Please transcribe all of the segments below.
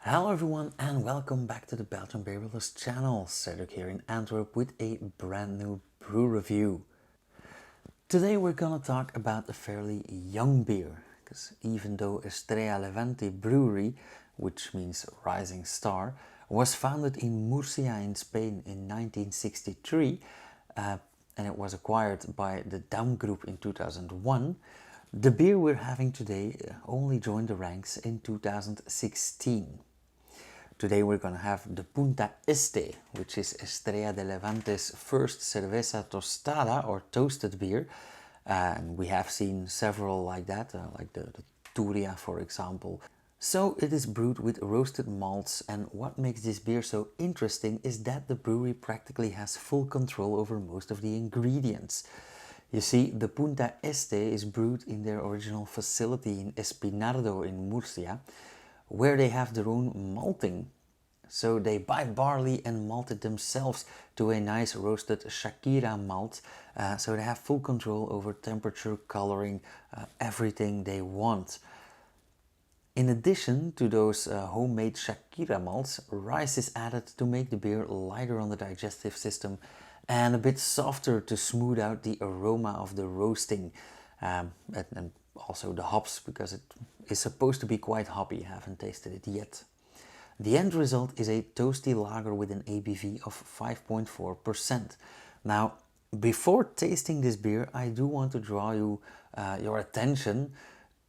Hello everyone and welcome back to the Belgian Beer Builders channel. Cedric here in Antwerp with a brand new brew review. Today we're gonna talk about a fairly young beer, because even though Estrella Levante Brewery, which means rising star, was founded in Murcia in Spain in 1963 and it was acquired by the Damm Group in 2001, the beer we're having today only joined the ranks in 2016. Today we're gonna have the Punta Este, which is Estrella de Levante's first Cerveza Tostada or toasted beer. And we have seen several like that, like the Turia for example. So it is brewed with roasted malts, and what makes this beer so interesting is that the brewery practically has full control over most of the ingredients. You see, the Punta Este is brewed in their original facility in Espinardo in Murcia, where they have their own malting. So they buy barley and malt it themselves to a nice roasted Shakira malt, so they have full control over temperature, coloring, everything they want. In addition to those homemade Shakira malts, rice is added to make the beer lighter on the digestive system and a bit softer to smooth out the aroma of the roasting, and also the hops, because it is supposed to be quite hoppy. I haven't tasted it yet. The end result is a toasty lager with an ABV of 5.4%. Now, before tasting this beer, I do want to draw your attention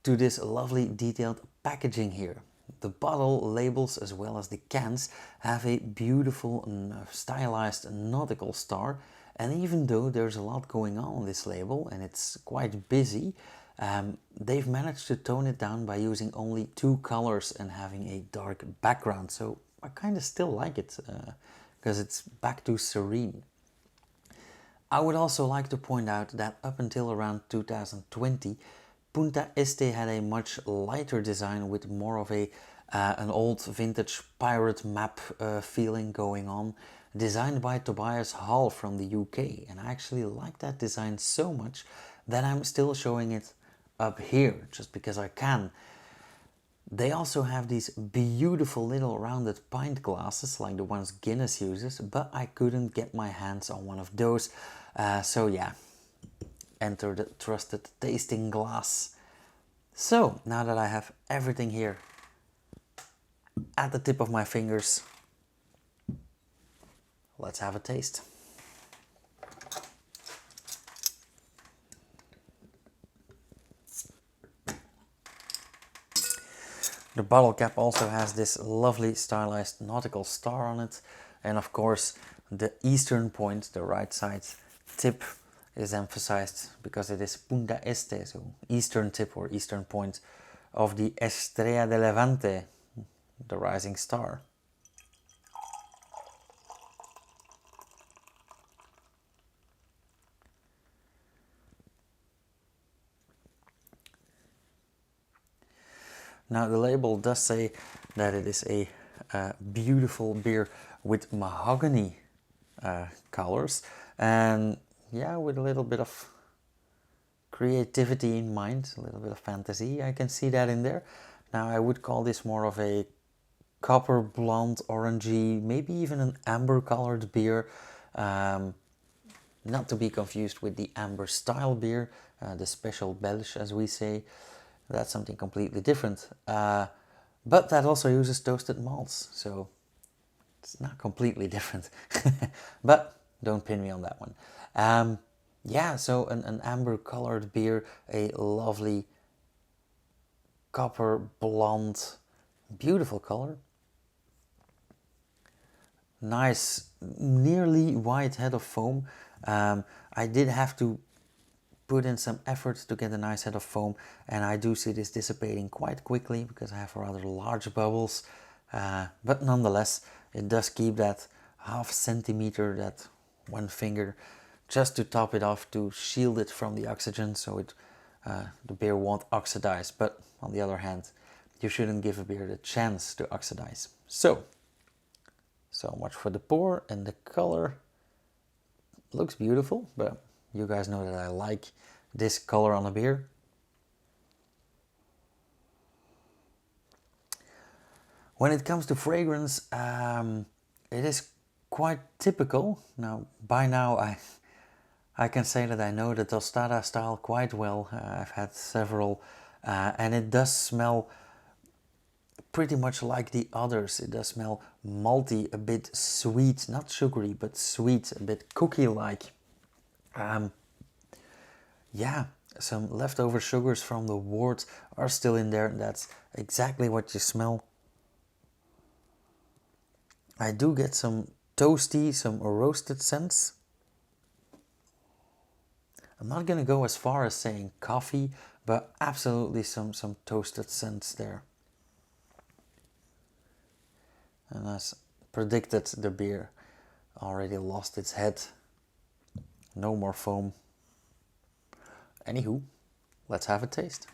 to this lovely detailed packaging here. The bottle labels as well as the cans have a beautiful stylized nautical star, and even though there's a lot going on this label and it's quite busy, they've managed to tone it down by using only two colors and having a dark background. So I kind of still like it because it's back to serene. I would also like to point out that up until around 2020, Punta Este had a much lighter design with more of an old vintage pirate map feeling going on, designed by Tobias from the UK, and I actually like that design so much that I'm still showing it up here just because I can. They also have these beautiful little rounded pint glasses like the ones Guinness uses, but I couldn't get my hands on one of those, so yeah, enter the trusted tasting glass. So now that I have everything here at the tip of my fingers, let's have a taste. The bottle cap also has this lovely stylized nautical star on it, and of course the eastern point, the right side tip, is emphasized because it is Punta Este, so eastern tip or eastern point of the Estrella de Levante, the rising star. Now the label does say that it is a beautiful beer with mahogany colors, and yeah, with a little bit of creativity in mind, a little bit of fantasy, I can see that in there. Now I would call this more of a copper blonde, orangey, maybe even an amber colored beer, not to be confused with the amber style beer, the special Belge as we say. That's something completely different, but that also uses toasted malts, so it's not completely different. But don't pin me on that one. Yeah, so an amber colored beer, a lovely copper blonde, beautiful color. Nice, nearly white head of foam. I did have to put in some effort to get a nice head of foam, and I do see this dissipating quite quickly because I have rather large bubbles, but nonetheless it does keep that half centimeter, that one finger, just to top it off, to shield it from the oxygen, so the beer won't oxidize. But on the other hand, you shouldn't give a beer the chance to oxidize. So much for the pour, and the color looks beautiful, but you guys know that I like this color on a beer. When it comes to fragrance, it is quite typical. Now, by now, I can say that I know the tostada style quite well. I've had several, and it does smell pretty much like the others. It does smell malty, a bit sweet, not sugary, but sweet, a bit cookie-like. Yeah, some leftover sugars from the wort are still in there. That's exactly what you smell. I do get some toasty, some roasted scents. I'm not gonna go as far as saying coffee, but absolutely some toasted scents there. And as predicted, the beer already lost its head. No more foam. Anywho, let's have a taste.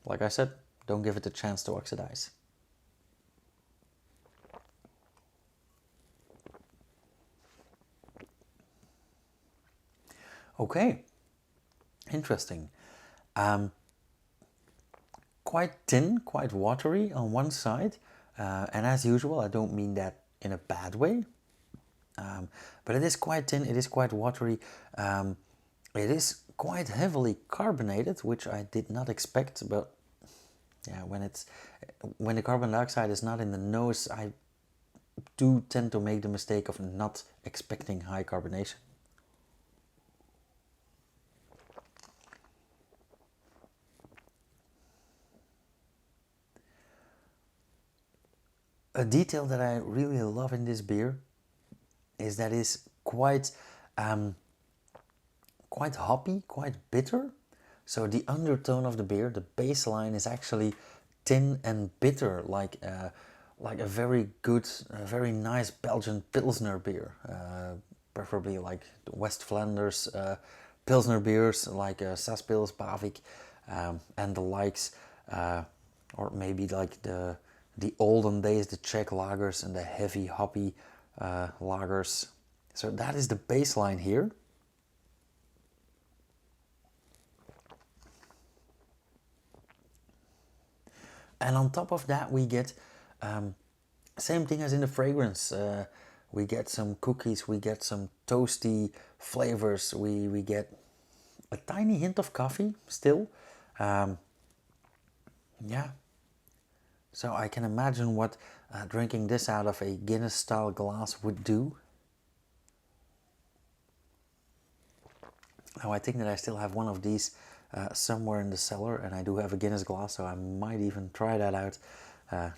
Like I said, don't give it a chance to oxidize. Okay, interesting. Quite thin, quite watery on one side. And as usual, I don't mean that in a bad way. But it is quite thin, it is quite watery. It is quite heavily carbonated, which I did not expect, but yeah, when the carbon dioxide is not in the nose, I do tend to make the mistake of not expecting high carbonation. A detail that I really love in this beer is that it's quite quite hoppy, quite bitter. So the undertone of the beer, the baseline, is actually thin and bitter, like a very good, very nice Belgian Pilsner beer, preferably like West Flanders Pilsner beers like Saspils, Bavik, and the likes, or maybe like the olden days, the Czech lagers and the heavy hoppy lagers. So that is the baseline here. And on top of that, we get same thing as in the fragrance. We get some cookies, we get some toasty flavors, we get a tiny hint of coffee still. Yeah. So I can imagine what drinking this out of a Guinness style glass would do. Now I think that I still have one of these somewhere in the cellar, and I do have a Guinness glass, so I might even try that out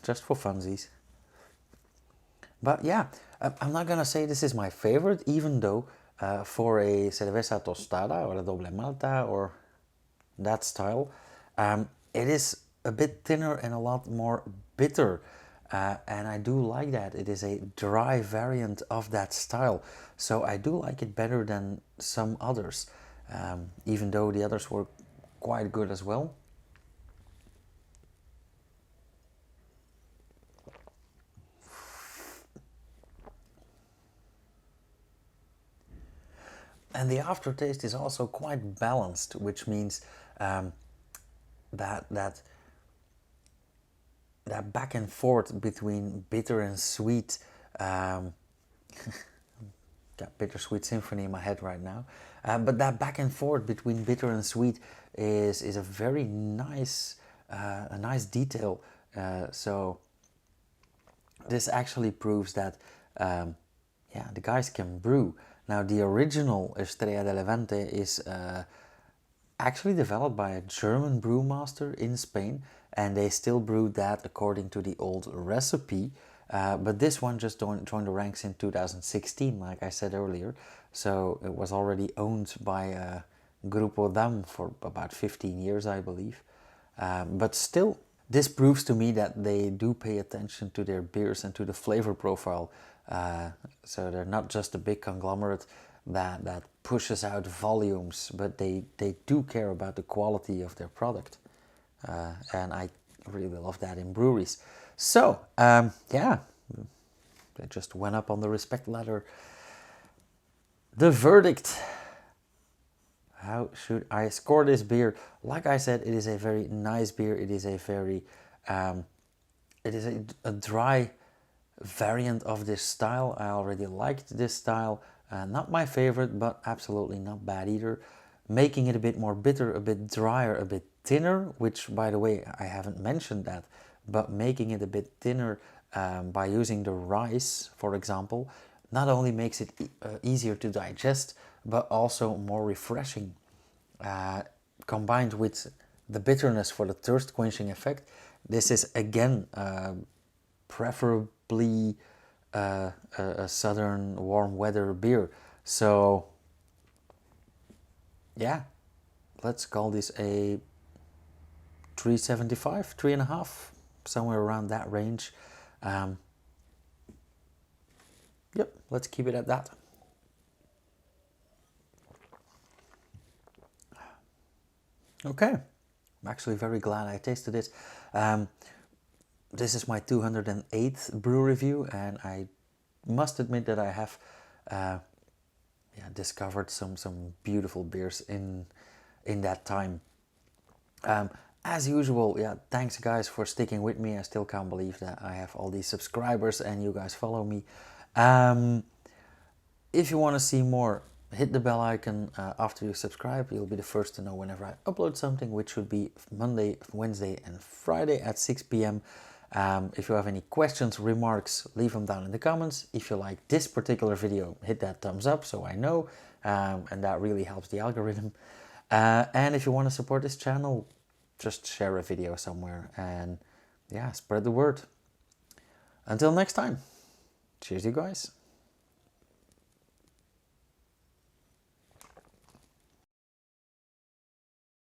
just for funsies. But yeah, I'm not gonna say this is my favorite, even though for a Cerveza Tostada or a Doble Malta or that style, it is a bit thinner and a lot more bitter. And I do like that. It is a dry variant of that style. So I do like it better than some others, even though the others were quite good as well. And the aftertaste is also quite balanced, which means that back and forth between bitter and sweet. Got bittersweet symphony in my head right now. But that back and forth between bitter and sweet is a very nice a nice detail. So this actually proves that yeah, the guys can brew. Now the original Estrella de Levante is actually developed by a German brewmaster in Spain, and they still brew that according to the old recipe. But this one just joined the ranks in 2016, like I said earlier. So it was already owned by Grupo Dam for about 15 years, I believe. But still, this proves to me that they do pay attention to their beers and to the flavor profile. So they're not just a big conglomerate that pushes out volumes, but they do care about the quality of their product. And I really love that in breweries. So, yeah, they just went up on the respect ladder. The verdict. How should I score this beer? Like I said, it is a very nice beer. It is a very it is a dry variant of this style. I already liked this style. Not my favorite, but absolutely not bad either. Making it a bit more bitter, a bit drier, a bit thinner, which, by the way, I haven't mentioned that, but making it a bit thinner by using the rice, for example, not only makes it easier to digest, but also more refreshing. Combined with the bitterness for the thirst quenching effect, this is again preferably a southern warm weather beer. So yeah, let's call this a 3.75, 3.5, somewhere around that range. Yep, let's keep it at that. Okay, I'm actually very glad I tasted it. This is my 208th brew review, and I must admit that I have discovered some beautiful beers in that time. As usual, thanks guys for sticking with me. I still can't believe that I have all these subscribers and you guys follow me. If you want to see more, hit the bell icon after you subscribe. You'll be the first to know whenever I upload something, which should be Monday, Wednesday and Friday at 6 p.m. If you have any questions, remarks, leave them down in the comments. If you like this particular video, hit that thumbs up so I know, and that really helps the algorithm. And if you want to support this channel, just share a video somewhere and spread the word. Until next time, cheers you guys.